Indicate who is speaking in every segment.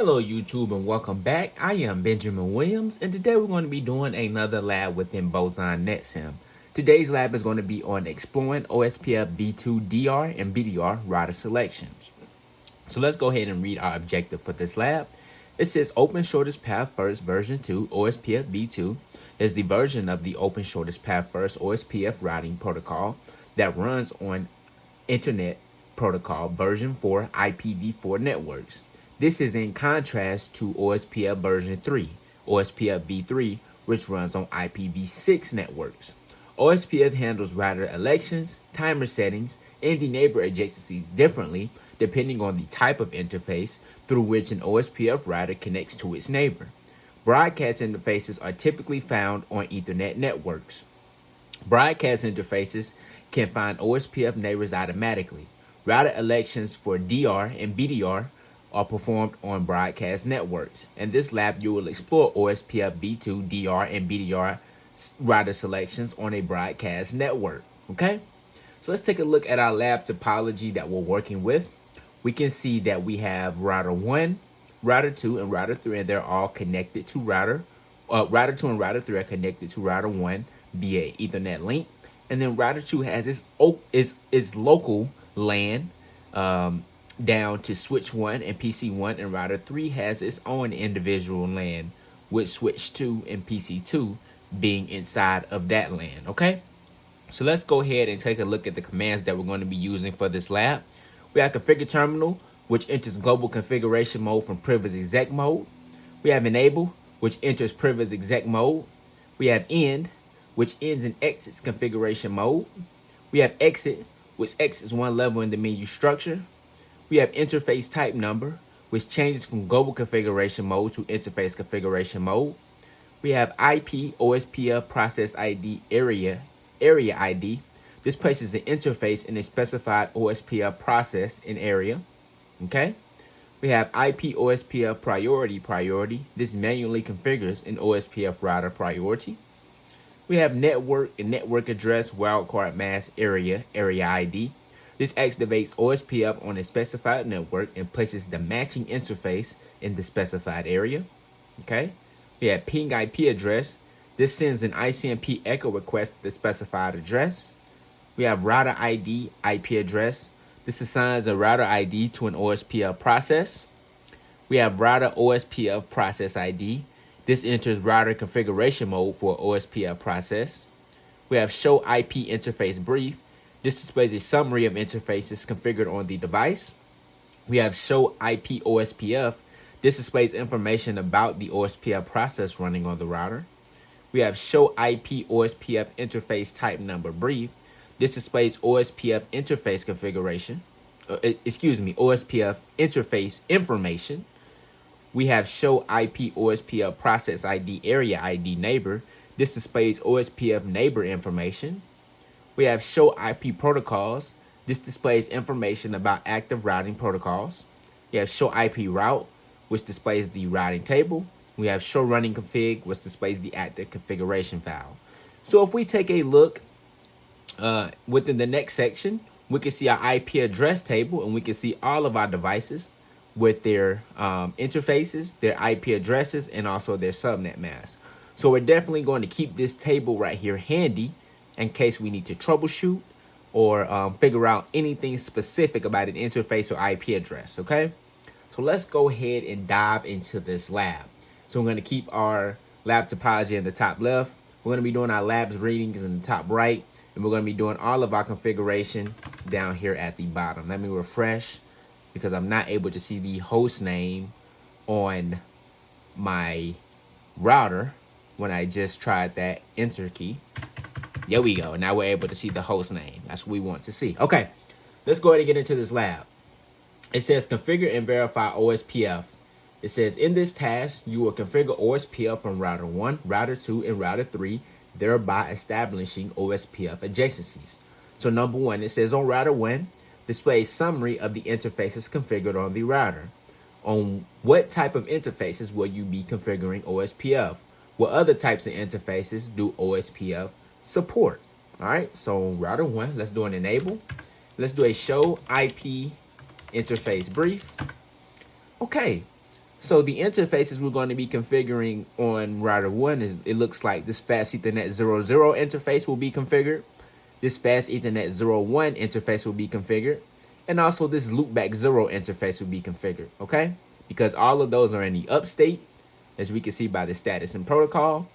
Speaker 1: Hello YouTube and welcome back. I am Benjamin Williams and today we're going to be doing another lab within Boson NetSim. Today's lab is going to be on exploring OSPFv2 DR and BDR router selections. So let's go ahead and read our objective for this lab. It says Open Shortest Path First version 2 OSPFv2 is the version of the Open Shortest Path First OSPF routing protocol that runs on Internet Protocol version 4 IPv4 networks. This is in contrast to OSPF version 3, OSPFv3, which runs on IPv6 networks. OSPF handles router elections, timer settings, and the neighbor adjacencies differently depending on the type of interface through which an OSPF router connects to its neighbor. Broadcast interfaces are typically found on Ethernet networks. Broadcast interfaces can find OSPF neighbors automatically. Router elections for DR and BDR are performed on broadcast networks. In this lab, you will explore OSPFv2, DR, and BDR router selections on a broadcast network. Okay? So let's take a look at our lab topology that we're working with. We can see that we have router 1, router 2, and router 3, and they're all connected to router 2 and router 3 are connected to router 1 via Ethernet link. And then router 2 has its local LAN down to switch 1 and PC 1, and router 3 has its own individual LAN with switch 2 and PC 2 being inside of that LAN. Okay, so let's go ahead and take a look at the commands that we're going to be using for this lab. We have configure terminal, which enters global configuration mode from privilege exec mode. We have enable, which enters privilege exec mode. We have end, which ends and exits configuration mode. We have exit, which exits one level in the menu structure. We have interface type number, which changes from global configuration mode to interface configuration mode. We have IP OSPF process ID area ID. This places the interface in a specified OSPF process in area. Okay. We have IP OSPF priority. This manually configures an OSPF router priority. We have network and network address wildcard mask area ID. This activates OSPF on a specified network and places the matching interface in the specified area. Okay. We have ping IP address. This sends an ICMP echo request to the specified address. We have router ID IP address. This assigns a router ID to an OSPF process. We have router OSPF process ID. This enters router configuration mode for OSPF process. We have show IP interface brief. This displays a summary of interfaces configured on the device. We have show IP OSPF. This displays information about the OSPF process running on the router. We have show IP OSPF interface type number brief. This displays OSPF interface configuration. OSPF interface information. We have show IP OSPF process ID area ID neighbor. This displays OSPF neighbor information. We have show IP protocols. This displays information about active routing protocols. We have show IP route, which displays the routing table. We have show running config, which displays the active configuration file. So if we take a look within the next section, we can see our IP address table, and we can see all of our devices with their interfaces, their IP addresses, and also their subnet masks. So we're definitely going to keep this table right here handy in case we need to troubleshoot or figure out anything specific about an interface or IP address. Okay, so let's go ahead and dive into this lab. So we're going to keep our lab topology in the top left. We're going to be doing our labs readings in the top right, and we're going to be doing all of our configuration down here at the bottom. Let me refresh because I'm not able to see the host name on my router when I just tried that enter key. There we go. Now we're able to see the host name. That's what we want to see. Okay, let's go ahead and get into this lab. It says configure and verify OSPF. It says in this task, you will configure OSPF from router 1, router 2, and router 3, thereby establishing OSPF adjacencies. So number 1, it says on router 1, display a summary of the interfaces configured on the router. On what type of interfaces will you be configuring OSPF? What other types of interfaces do OSPF support? All right, so router 1, let's do an enable. Let's do a show IP interface brief. Okay, So the interfaces we're going to be configuring on router 1 is, it looks like this fast Ethernet 00 interface will be configured. This fast Ethernet 01 interface will be configured. And also this loopback 0 interface will be configured, okay? Because all of those are in the upstate, as we can see by the status and protocol.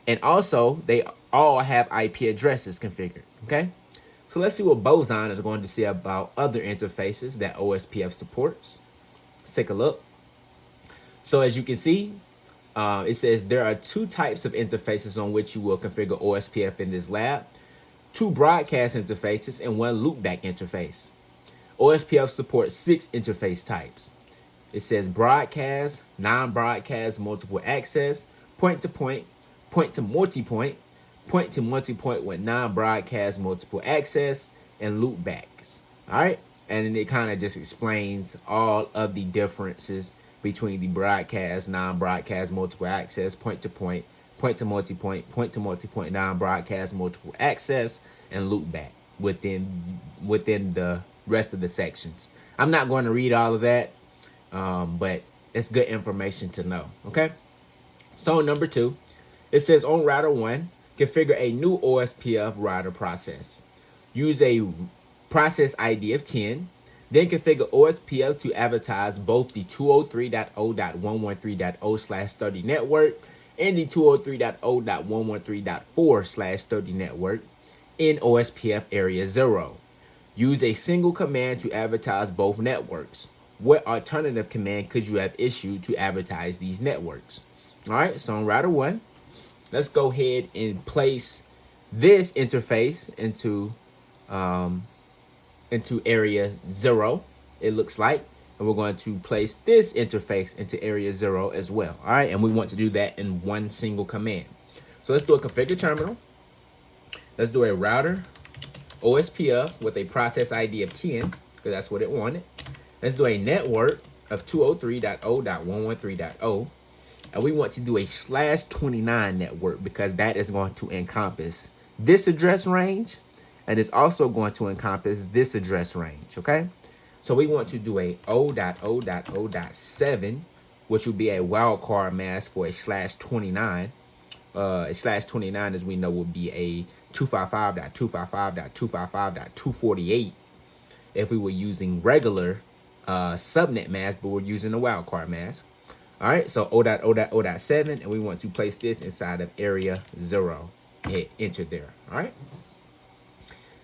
Speaker 1: And also, they all have IP addresses configured, okay? So let's see what Boson is going to say about other interfaces that OSPF supports. Let's take a look. So as you can see, it says there are 2 types of interfaces on which you will configure OSPF in this lab. 2 broadcast interfaces and 1 loopback interface. OSPF supports 6 interface types. It says broadcast, non-broadcast, multiple access, point-to-point, point-to-multipoint, point-to-multipoint with non-broadcast, multiple access, and loopbacks. All right, and then it kind of just explains all of the differences between the broadcast, non-broadcast, multiple access, point-to-point, point-to-multipoint, point-to-multipoint, non-broadcast, multiple access, and loopback within the rest of the sections. I'm not going to read all of that, but it's good information to know, okay? So number 2, it says on router 1, configure a new OSPF router process. Use a process ID of 10, then configure OSPF to advertise both the 203.0.113.0/30 network and the 203.0.113.4/30 network in OSPF area 0. Use a single command to advertise both networks. What alternative command could you have issued to advertise these networks? All right, so on router 1, let's go ahead and place this interface into area 0, it looks like. And we're going to place this interface into area 0 as well. All right, and we want to do that in one single command. So let's do a configure terminal. Let's do a router OSPF with a process ID of 10, because that's what it wanted. Let's do a network of 203.0.113.0. And we want to do a /29 network because that is going to encompass this address range. And it's also going to encompass this address range, okay? So we want to do a 0.0.0.7, which would be a wildcard mask for a /29. A /29, as we know, would be a 255.255.255.248 if we were using regular subnet mask, but we're using a wildcard mask. All right, so 0.0.0.7, and we want to place this inside of area 0. Hit enter there. All right.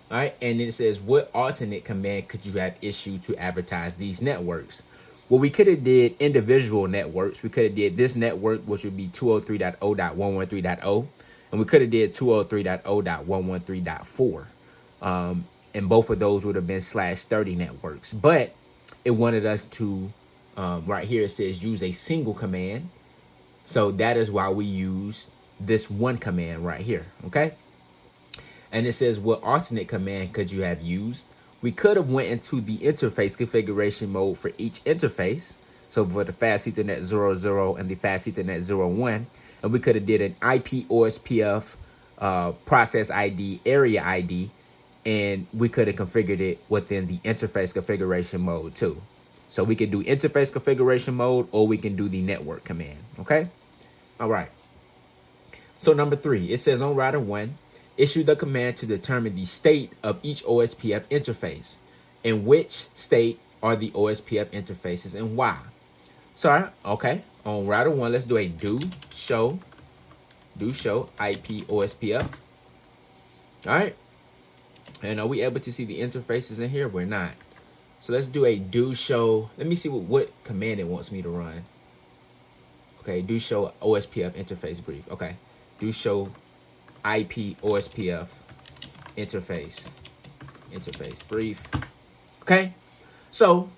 Speaker 1: All right, and then it says, what alternate command could you have issued to advertise these networks? Well, we could have did individual networks. We could have did this network, which would be 203.0.113.0, and we could have did 203.0.113.4. And both of those would have been /30 networks. But it wanted us to, right here, it says use a single command. So that is why we use this one command right here, okay? And it says, what alternate command could you have used? We could have went into the interface configuration mode for each interface. So for the fast Ethernet 00 and the fast Ethernet 01, and we could have did an IP OSPF process ID, area ID, and we could have configured it within the interface configuration mode too. So we can do interface configuration mode, or we can do the network command, okay? All right. So number 3, it says on router 1, issue the command to determine the state of each OSPF interface. In which state are the OSPF interfaces and why? So, okay, on router 1, let's do a do show IP OSPF. All right, and are we able to see the interfaces in here? We're not. So let's do a do show. Let me see what command it wants me to run. Okay, do show OSPF interface brief. Okay, do show IP OSPF interface brief. Okay, so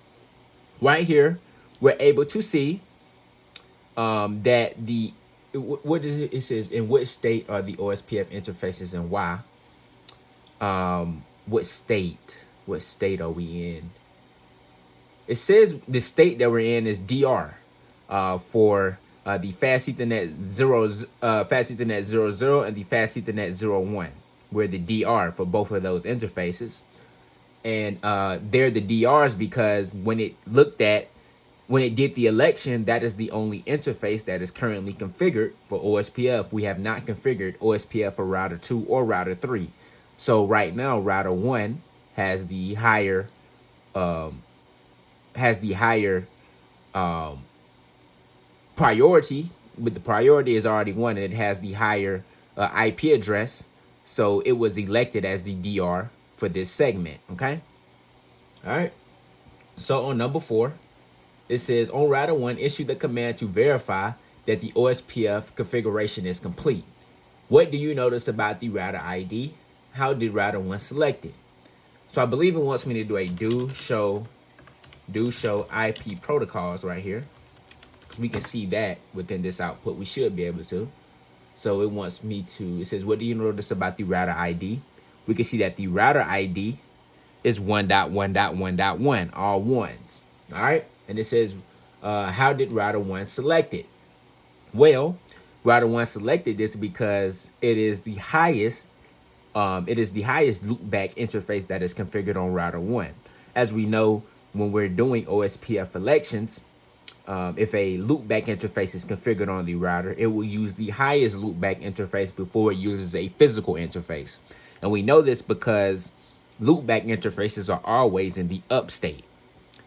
Speaker 1: right here we're able to see that what is it? It says in which state are the OSPF interfaces and why. What state are we in? It says the state that we're in is DR for the fast Ethernet 00 and the fast Ethernet 01. We're the DR for both of those interfaces. And they're the DRs because when it looked at when it did the election, that is the only interface that is currently configured for OSPF. We have not configured OSPF for router 2 or router 3. So right now, router 1 has the higher priority, but the priority is already 1, and it has the higher IP address. So it was elected as the DR for this segment. Okay. All right. So on number 4, it says on router 1, issue the command to verify that the OSPF configuration is complete. What do you notice about the router ID? How did router 1 select it? So I believe it wants me to do a do show IP protocols right here. We can see that within this output. We should be able to. So it wants me to, it says, what do you notice about the router ID? We can see that the router ID is 1.1.1.1, all ones. All right. And it says, how did router 1 select it? Well, router 1 selected this because it is the highest loopback interface that is configured on router 1. As we know, when we're doing OSPF elections, if a loopback interface is configured on the router, it will use the highest loopback interface before it uses a physical interface. And we know this because loopback interfaces are always in the up state.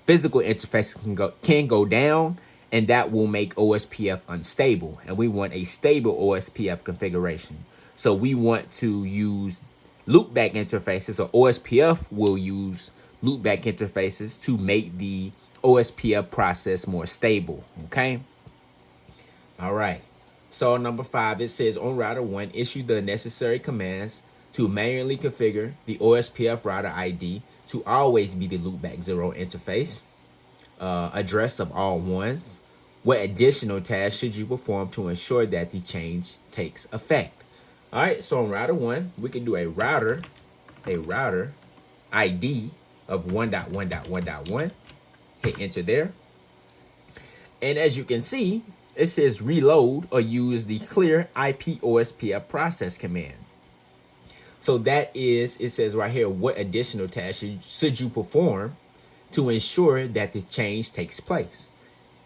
Speaker 1: Physical interfaces can go down, and that will make OSPF unstable. And we want a stable OSPF configuration. So we want to use loopback interfaces, or OSPF will use loopback interfaces to make the OSPF process more stable. Okay. All right. So number 5, it says on router 1, issue the necessary commands to manually configure the OSPF router ID to always be the loopback 0 interface, address of all ones. What additional tasks should you perform to ensure that the change takes effect? All right, so on router 1, we can do a router ID of 1.1.1.1. Hit enter there. And as you can see, it says reload or use the clear IP OSPF process command. So that is, it says right here, what additional tasks should you perform to ensure that the change takes place?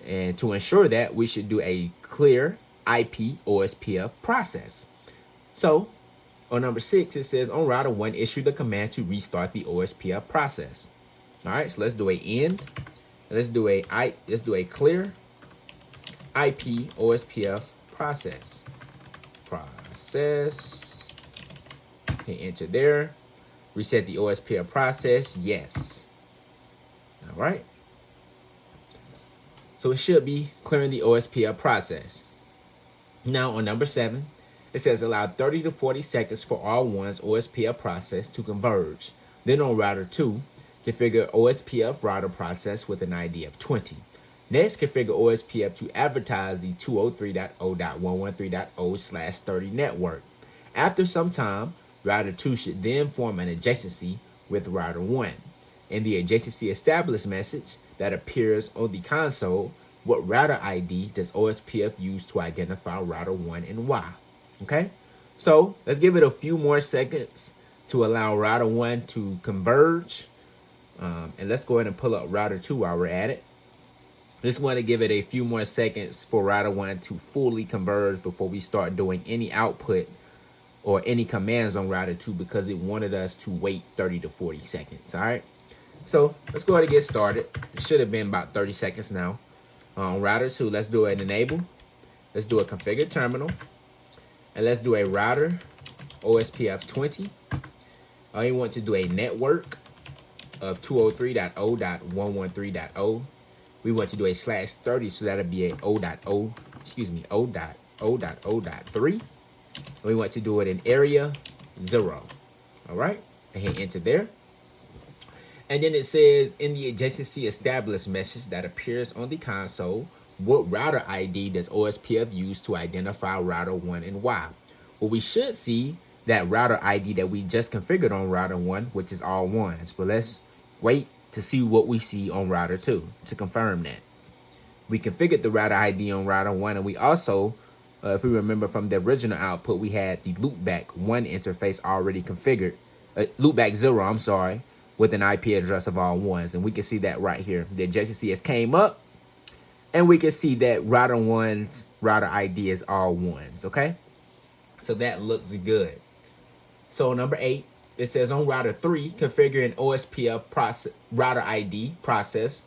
Speaker 1: And to ensure that, we should do a clear IP OSPF process. So on number 6, it says on router 1, issue the command to restart the OSPF process. All right, so let's do a end. Let's do a clear IP OSPF process. Hit enter there. Reset the OSPF process. Yes. All right. So it should be clearing the OSPF process. Now on number 7, it says allow 30 to 40 seconds for all ones OSPF process to converge. Then on router 2, configure OSPF router process with an ID of 20. Next, configure OSPF to advertise the 203.0.113.0/30 network. After some time, router 2 should then form an adjacency with router 1. In the adjacency established message that appears on the console, what router ID does OSPF use to identify router 1 and why? Okay, so let's give it a few more seconds to allow router 1 to converge. And let's go ahead and pull up router 2 while we're at it. Just want to give it a few more seconds for router 1 to fully converge before we start doing any output or any commands on router 2, because it wanted us to wait 30 to 40 seconds. All right, so let's go ahead and get started. It should have been about 30 seconds now. On router 2, let's do an enable. Let's do a configure terminal. And let's do a router OSPF20. You want to do a network of 203.0.113.0. We want to do a /30, so that'll be a O.0.0.3. We want to do it in area 0. All right, and hit enter there. And then it says in the adjacency established message that appears on the console, what router ID does OSPF use to identify router 1 and why? Well, we should see that router ID that we just configured on router 1, which is all ones. But let's wait to see what we see on router 2 to confirm that. We configured the router ID on router 1, and we also, if we remember from the original output, we had the loopback 1 interface already configured, loopback 0, I'm sorry, with an IP address of all ones. And we can see that right here. The adjacency has came up, And we can see that router 1's router ID is all ones, okay? So that looks good. So number 8, it says on router 3, configure an OSPF process, router ID process.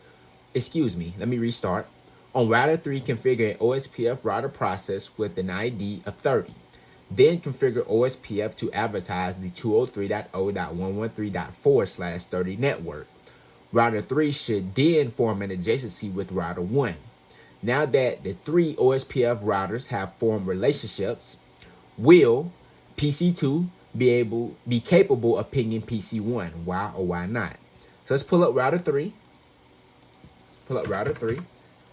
Speaker 1: Excuse me, let me restart. On router 3, configure an OSPF router process with an ID of 30. Then configure OSPF to advertise the 203.0.113.4/30 network. Router 3 should then form an adjacency with router 1. Now that the 3 OSPF routers have formed relationships, will PC2 be capable of pinging PC1? Why or why not? So let's pull up router 3.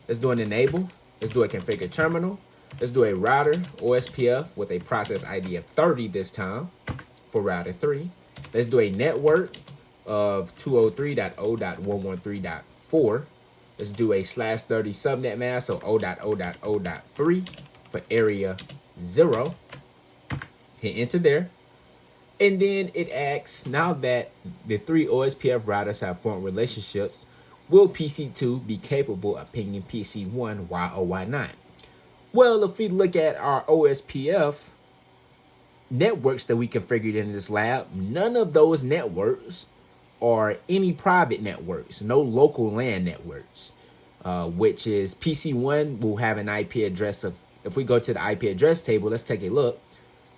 Speaker 1: Let's do an enable. Let's do a configure terminal. Let's do a router OSPF with a process ID of 30 this time for router 3. Let's do a network of 203.0.113.4. Let's do a /30 subnet mask, so 0.0.0.3 for area 0. Hit enter there. And then it asks, now that the 3 OSPF routers have formed relationships, will PC2 be capable of pinging PC1? Why or why not? Well, if we look at our OSPF networks that we configured in this lab, none of those networks are any private networks, no local LAN networks, which is PC1 will have an IP address of, if we go to the IP address table, let's take a look.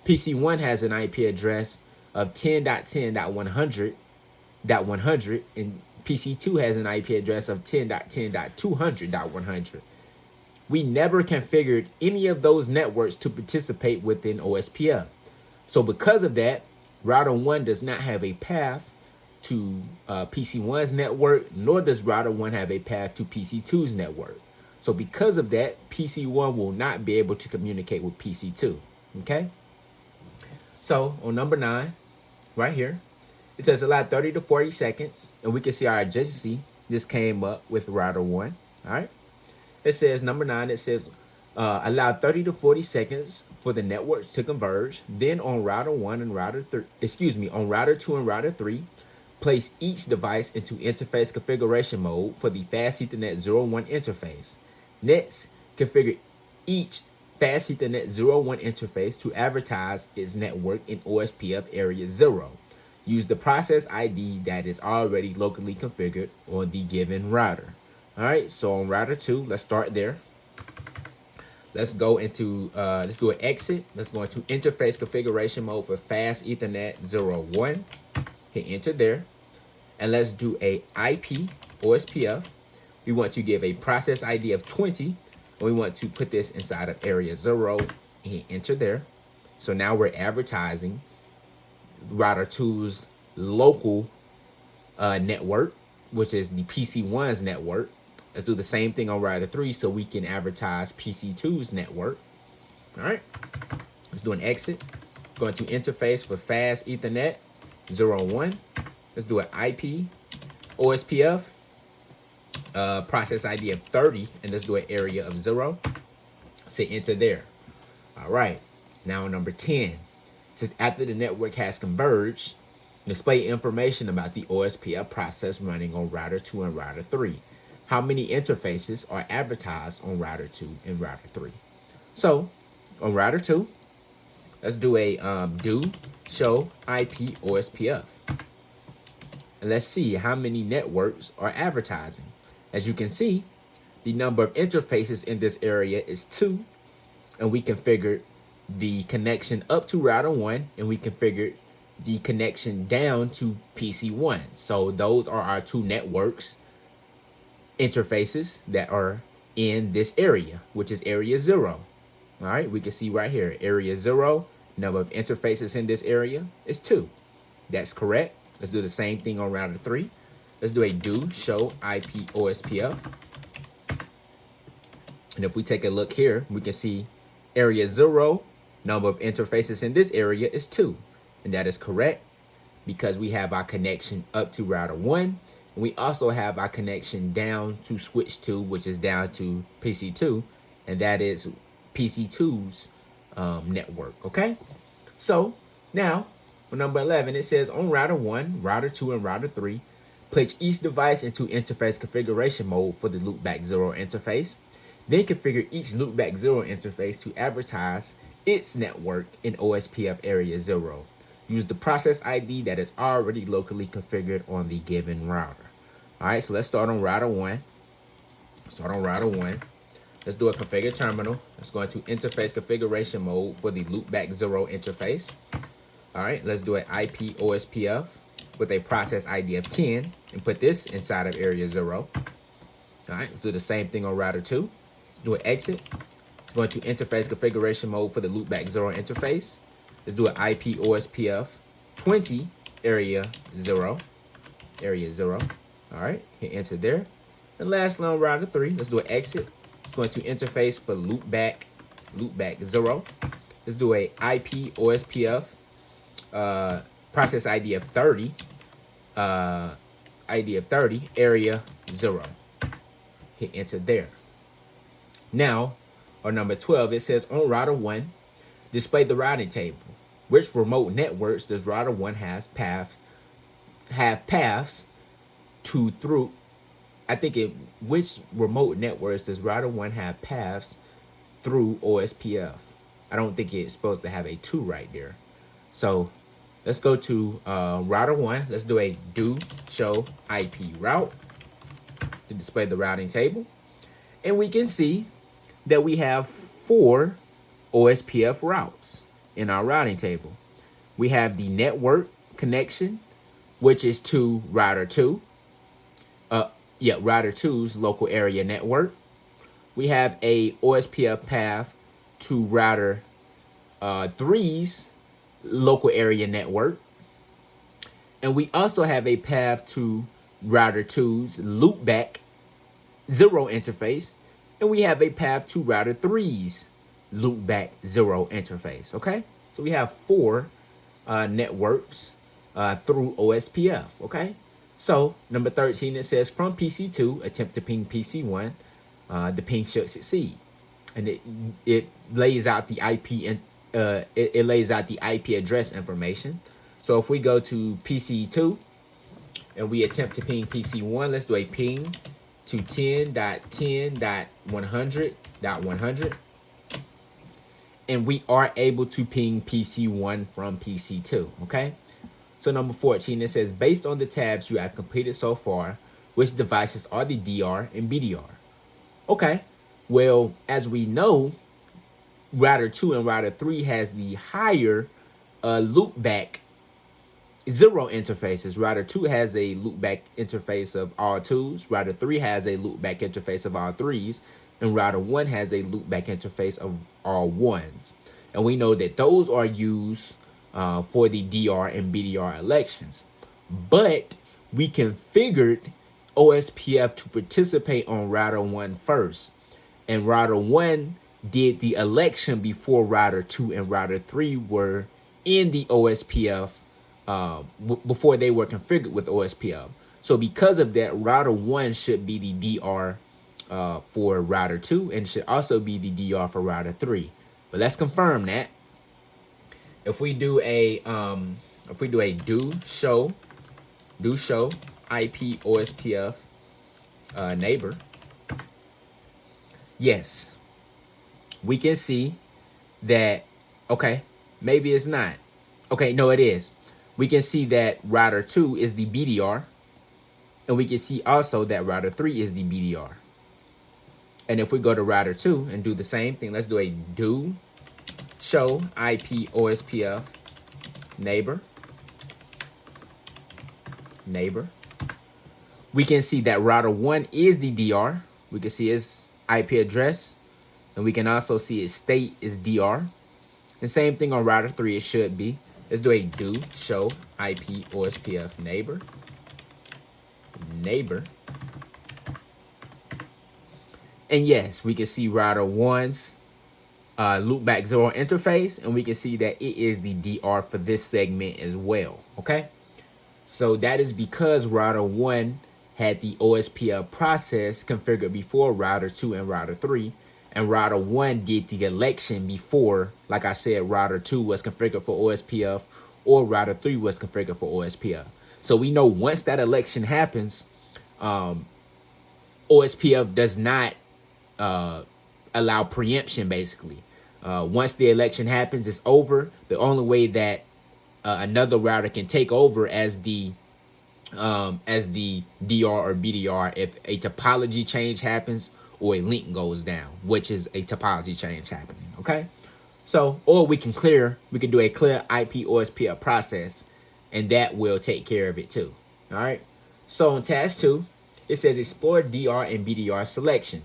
Speaker 1: PC1 has an IP address of 10.10.100.100, and PC2 has an IP address of 10.10.200.100. We never configured any of those networks to participate within OSPF. So because of that, router 1 does not have a path to PC1's network, nor does router 1 have a path to PC2's network. So because of that, PC1 will not be able to communicate with PC2, okay? So on number 9, right here, it says allow 30 to 40 seconds, and we can see our adjacency just came up with router 1, all right? It says number 9, it says allow 30 to 40 seconds for the networks to converge. Then on router 1 and router 3, on router 2 and router 3, place each device into interface configuration mode for the Fast Ethernet 01 interface. Next, configure each Fast Ethernet 01 interface to advertise its network in OSPF area 0. Use the process ID that is already locally configured on the given router. All right, so on router 2, let's start there. Let's go into, let's do an exit. Let's go into interface configuration mode for Fast Ethernet 01. Hit enter there. And let's do a IP OSPF. We want to give a process ID of 20. And we want to put this inside of area 0. And hit enter there. So now we're advertising router 2's local network, which is the PC1's network. Let's do the same thing on router 3 so we can advertise PC2's network. All right, let's do an exit. Going to interface for Fast Ethernet 01. Let's do an IP OSPF, process ID of 30, and let's do an area of 0. Say enter there. All right, now number 10. It says after the network has converged, display information about the OSPF process running on router 2 and router 3. How many interfaces are advertised on router 2 and router 3? So on router 2, let's do a do show IP OSPF. And let's see how many networks are advertising. As you can see, the number of interfaces in this area is 2, and we configured the connection up to router 1, and we configured the connection down to PC1. So those are our 2 networks interfaces that are in this area, which is area 0. All right, we can see right here, area 0, number of interfaces in this area is 2. That's correct. Let's do the same thing on router 3. Let's do a do show IP OSPF. And if we take a look here, we can see area 0, number of interfaces in this area is 2. And that is correct because we have our connection up to router 1. And we also have our connection down to switch 2, which is down to PC2. And that is PC2's network, okay? So now, on number 11, it says on router 1, router 2, and router 3, place each device into interface configuration mode for the loopback 0 interface. Then configure each loopback 0 interface to advertise its network in OSPF area 0. Use the process ID that is already locally configured on the given router. All right, so let's start on router 1. Let's do a configure terminal. Let's go into interface configuration mode for the loopback 0 interface. All right, let's do an IP OSPF with a process ID of 10 and put this inside of area 0. All right, let's do the same thing on router 2. Let's do an exit. Go into interface configuration mode for the loopback 0 interface. Let's do an IP OSPF 20 area 0. All right, hit enter there. And lastly on router 3, let's do an exit. Let's go into interface for loopback 0. Let's do a IP OSPF process ID of 30. Area 0. Hit enter there. Now, on number 12, it says on router 1, display the routing table. Which remote networks does router 1 have paths to through? Which remote networks does router 1 have paths through OSPF? I don't think it's supposed to have a 2 right there. So let's go to router 1. Let's do a do show IP route to display the routing table. And we can see that we have 4 OSPF routes in our routing table. We have the network connection, which is to router 2. Router 2's local area network. We have a OSPF path to router 3's local area network. And we also have a path to router 2's loopback 0 interface. And we have a path to router 3's loopback 0 interface, okay? So we have 4 networks through OSPF, okay? So number 13, it says from PC2, attempt to ping PC1, the ping should succeed. And it lays out the IP and it lays out the IP address information. So if we go to PC2 and we attempt to ping PC1, let's do a ping to 10.10.100.100. And we are able to ping PC1 from PC2, okay? So number 14, it says, based on the tabs you have completed so far, which devices are the DR and BDR? Okay, well, as we know, router 2 and router 3 has the higher loopback 0 interfaces. Router 2 has a loopback interface of all 2s. Router 3 has a loopback interface of all 3s. And router 1 has a loopback interface of all 1s. And we know that those are used for the DR and BDR elections. But we configured OSPF to participate on router 1 first. And router 1 did the election before router 2 and router 3 were in the OSPF, before they were configured with OSPF. So because of that, router 1 should be the DR for router 2 and should also be the DR for router 3. But let's confirm that. If we do a do show IP OSPF neighbor, yes, we can see that. Okay, maybe it's not. Okay, no, it is. We can see that router 2 is the BDR, and we can see also that router 3 is the BDR. And if we go to router 2 and do the same thing, let's do a do show IP OSPF neighbor. We can see that router 1 is the DR. We can see its IP address, and we can also see its state is DR. And same thing on router 3, it should be. Let's do a do show IP OSPF neighbor. And yes, we can see router 1's loopback 0 interface, and we can see that it is the DR for this segment as well, okay? So that is because router 1 had the OSPF process configured before router 2 and router 3, and router 1 did the election before, like I said, router 2 was configured for OSPF or router 3 was configured for OSPF. So we know once that election happens, OSPF does not allow preemption basically. Once the election happens, it's over. The only way that another router can take over as the DR or BDR if a topology change happens or a link goes down, which is a topology change happening. Okay, so or we can do a clear IP OSPF process, and that will take care of it too. All right. So in task 2, it says explore DR and BDR selection.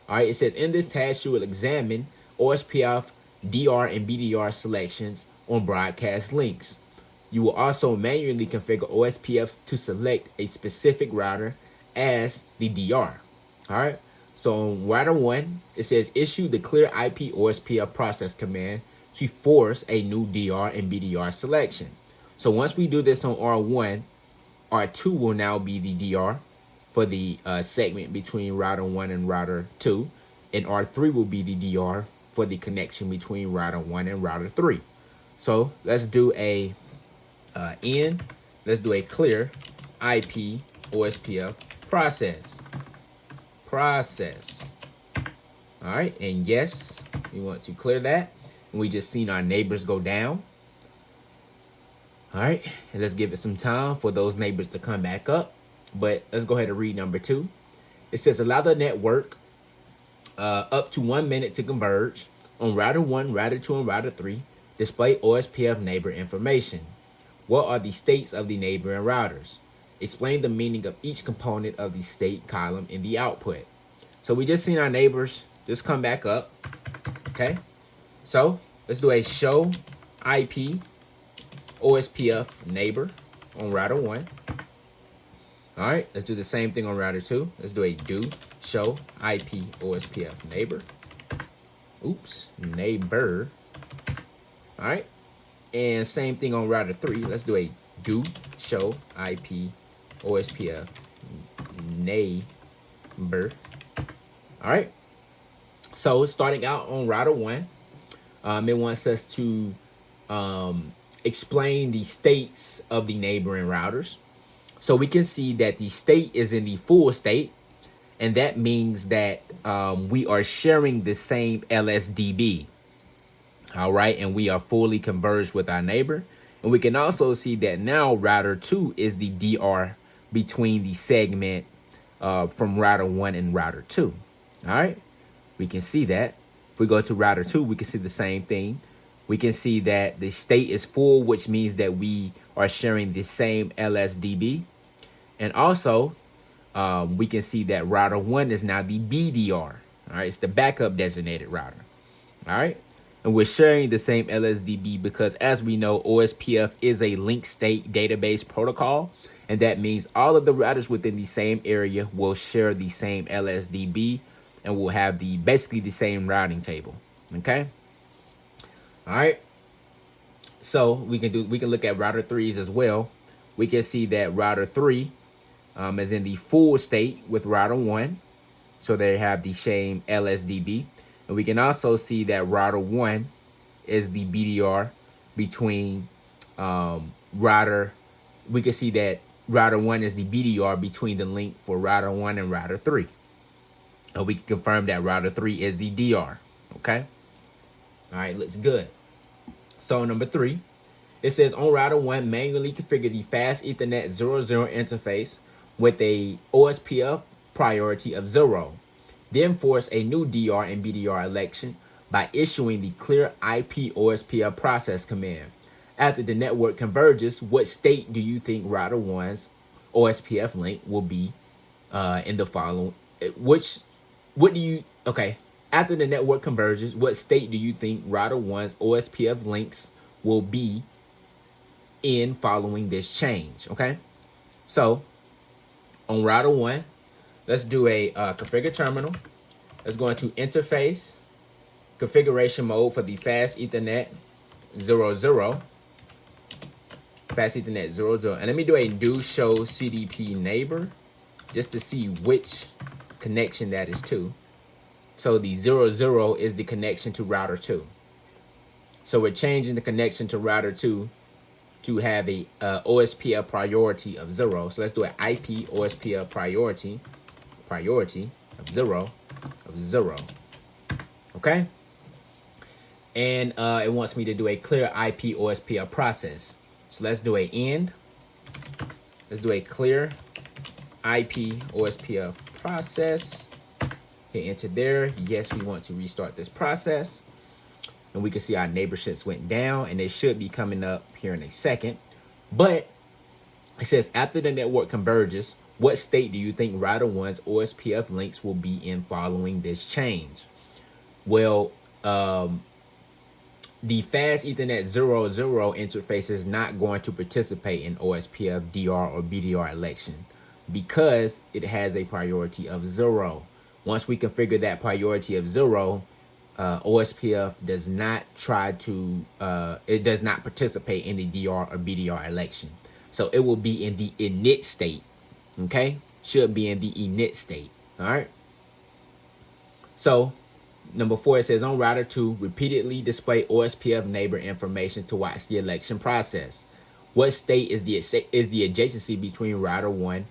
Speaker 1: All right. It says in this task you will examine OSPF DR and BDR selections on broadcast links. You will also manually configure OSPFs to select a specific router as the DR. All right. So on router 1, it says issue the clear IP OSPF process command to force a new DR and BDR selection. So once we do this on R1, R2 will now be the DR for the segment between router 1 and router 2, and R3 will be the DR for the connection between router 1 and router 3. So let's do a let's do a clear IP OSPF process. All right, and yes, we want to clear that. And we just seen our neighbors go down. All right, and let's give it some time for those neighbors to come back up. But let's go ahead and read number 2. It says allow the network up to 1 minute to converge on router 1, router 2, and router 3. Display OSPF neighbor information. What are the states of the neighboring routers? Explain the meaning of each component of the state column in the output. So we just seen our neighbors just come back up. Okay, so let's do a show IP OSPF neighbor on router 1. All right, let's do the same thing on router 2. Let's do a do show IP OSPF neighbor. Oops, neighbor. All right, and same thing on router 3. Let's do a do show IP OSPF neighbor. All right, so starting out on router 1, it wants us to explain the states of the neighboring routers. So we can see that the state is in the full state, and that means that we are sharing the same LSDB. All right, and we are fully converged with our neighbor. And we can also see that now router 2 is the DR between the segment from router 1 and router 2. All right, we can see that. If we go to router 2, we can see the same thing. We can see that the state is full, which means that we are sharing the same LSDB. And also, we can see that router 1 is now the BDR. All right, it's the backup designated router. All right, and we're sharing the same LSDB because, as we know, OSPF is a link state database protocol. And that means all of the routers within the same area will share the same LSDB and will have basically the same routing table. Okay. All right. So we can look at router 3s as well. We can see that router 3 is in the full state with router 1. So they have the same LSDB. And we can also see that router 1 is the BDR between we can see that router 1 is the BDR between the link for router 1 and router 3. And we can confirm that router 3 is the DR. Okay. All right, looks good. So number 3, it says on router 1, manually configure the fast Ethernet 00 interface with a OSPF priority of 0. Then force a new DR and BDR election by issuing the clear IP OSPF process command. After the network converges, what state do you think router 1's OSPF link will be in the following? After the network converges, what state do you think router 1's OSPF links will be in following this change? Okay, so on router 1, let's do a configure terminal. Let's go into interface, configuration mode for the fast Ethernet 00. Fast Ethernet 00. And let me do a do show CDP neighbor just to see which connection that is to. So the 00 is the connection to router 2. So we're changing the connection to router 2 to have a OSPF priority of 0. So let's do an IP OSPF priority of 0. okay? And it wants me to do a clear IP OSPF process. So let's do a end. Let's do a clear IP OSPF process. Hit enter there. Yes, we want to restart this process. And we can see our neighborships went down, and they should be coming up here in a second. But it says, after the network converges, what state do you think router 1's OSPF links will be in following this change? Well, the fast Ethernet 00 interface is not going to participate in OSPF DR or BDR election because it has a priority of 0. Once we configure that priority of 0, OSPF does not it does not participate in the DR or BDR election. So it will be in the init state, okay? Should be in the init state, all right? So number 4, it says on router 2, repeatedly display OSPF neighbor information to watch the election process. What state is the adjacency between router 1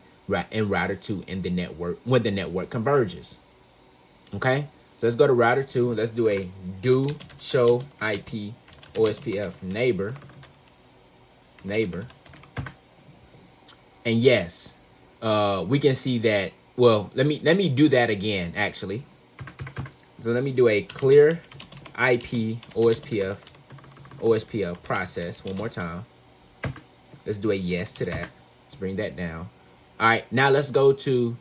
Speaker 1: and router 2 in the network when the network converges? Okay, so let's go to router 2. Let's do a do show IP OSPF neighbor. And yes, we can see that. Well, let me do that again actually. So let me do a clear IP OSPF process one more time. Let's do a yes to that. Let's bring that down. All right, now let's go to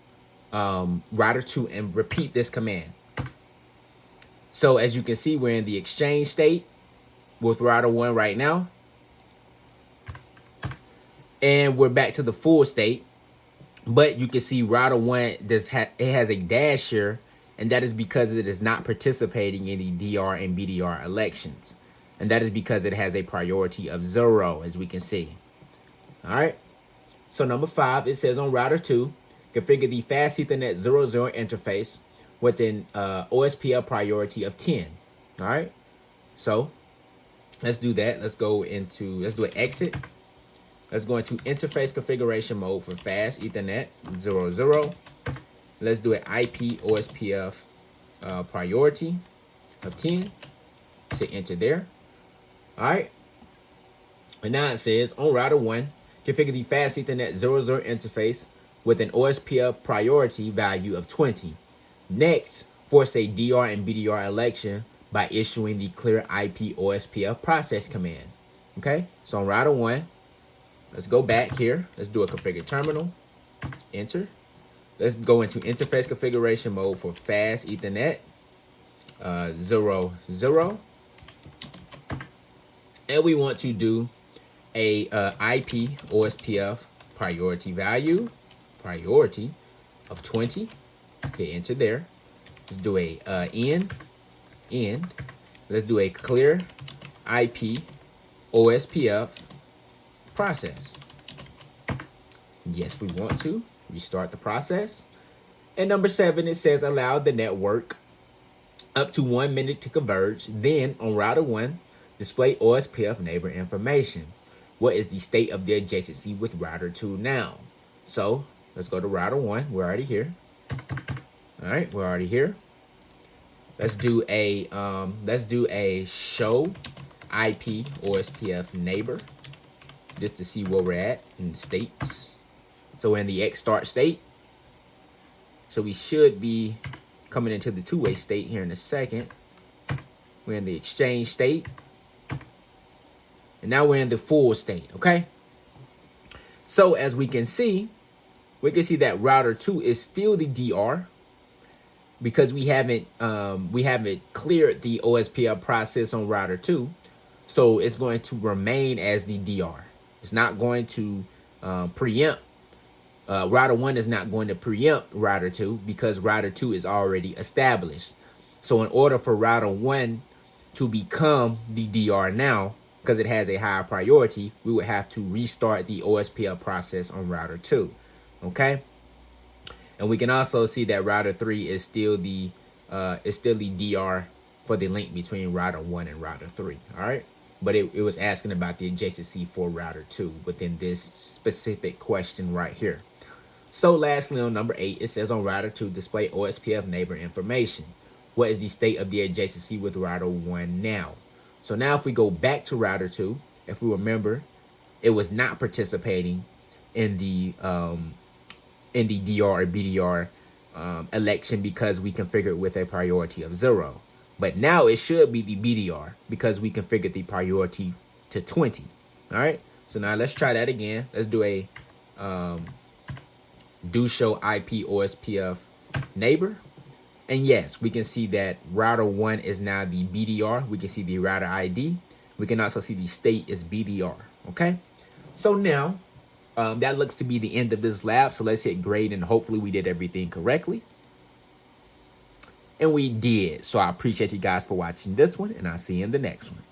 Speaker 1: router 2 and repeat this command. So as you can see, we're in the exchange state with router 1 right now. And we're back to the full state. But you can see router 1 it has a dash here, and that is because it is not participating in the DR and BDR elections. And that is because it has a priority of 0, as we can see. All right. So number 5, it says on router 2, configure the fast Ethernet 00 interface with an OSPF priority of 10. All right. So let's do that. Let's do an exit. Let's go into interface configuration mode for fast Ethernet 00. Let's do an IP OSPF priority of 10. Say enter there. All right. And now it says on router 1, configure the fast Ethernet 00 interface with an OSPF priority value of 20. Next, force a DR and BDR election by issuing the clear IP OSPF process command. Okay, so on router 1, let's go back here. Let's do a configure terminal. Enter. Let's go into interface configuration mode for fast Ethernet 00. And we want to do a IP OSPF priority of 20. Okay, enter there. Let's do a end. Let's do a clear IP OSPF process. Yes, we want to restart the process. And number 7, it says allow the network up to 1 minute to converge. Then on router 1, display OSPF neighbor information. What is the state of the adjacency with router 2 now? So let's go to router 1. We're already here. All right, we're already here. Let's do a show IP OSPF neighbor, just to see where we're at in states. So we're in the X start state. So we should be coming into the two-way state here in a second. We're in the exchange state. And now we're in the full state, okay? So as we can see that router 2 is still the DR because we haven't cleared the OSPF process on router 2. So it's going to remain as the DR. It's not going to preempt. Router 1 is not going to preempt router 2 because router 2 is already established. So in order for router 1 to become the DR now, because it has a higher priority, we would have to restart the OSPF process on router 2. Okay? And we can also see that router 3 is still the DR for the link between router 1 and router 3. All right? But it was asking about the adjacency for router 2 within this specific question right here. So lastly, on number 8, it says on router 2, display OSPF neighbor information. what is the state of the adjacency with router 1 now. So now if we go back to router 2, if we remember, it was not participating in the DR or BDR election because we configured with a priority of 0. But now it should be the BDR because we configured the priority to 20. All right. So now let's try that again. Let's do a do show IP OSPF neighbor. And yes, we can see that router 1 is now the BDR. We can see the router ID. We can also see the state is BDR. Okay. So now that looks to be the end of this lab. So let's hit grade and hopefully we did everything correctly. And we did. So I appreciate you guys for watching this one and I'll see you in the next one.